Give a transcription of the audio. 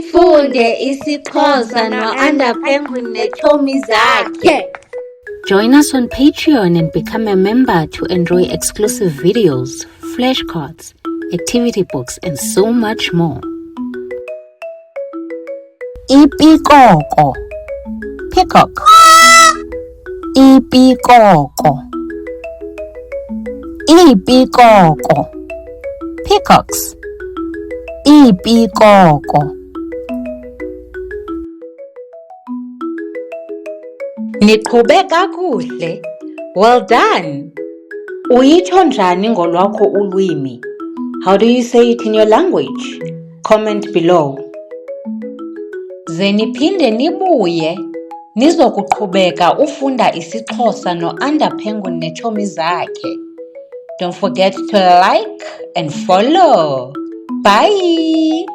Funde isiXhosa no-Under Penguin neetshomi zakhe. Join us on Patreon and become a member to enjoy exclusive videos, flashcards, activity books, and so much more. Ipikoko, peacock. Ipikoko, ipikoko, peacocks. Ipikoko. Niqhube kakuhle. Well done. Uyitsho njani ngolwakho ulwimi? How do you say it in your language? Comment below. Ze niphinde nibuye nizokuqhubeka ufunda isiXhosa no-Under Penguin neetshomi zakhe. Don't forget to like and follow. Bye.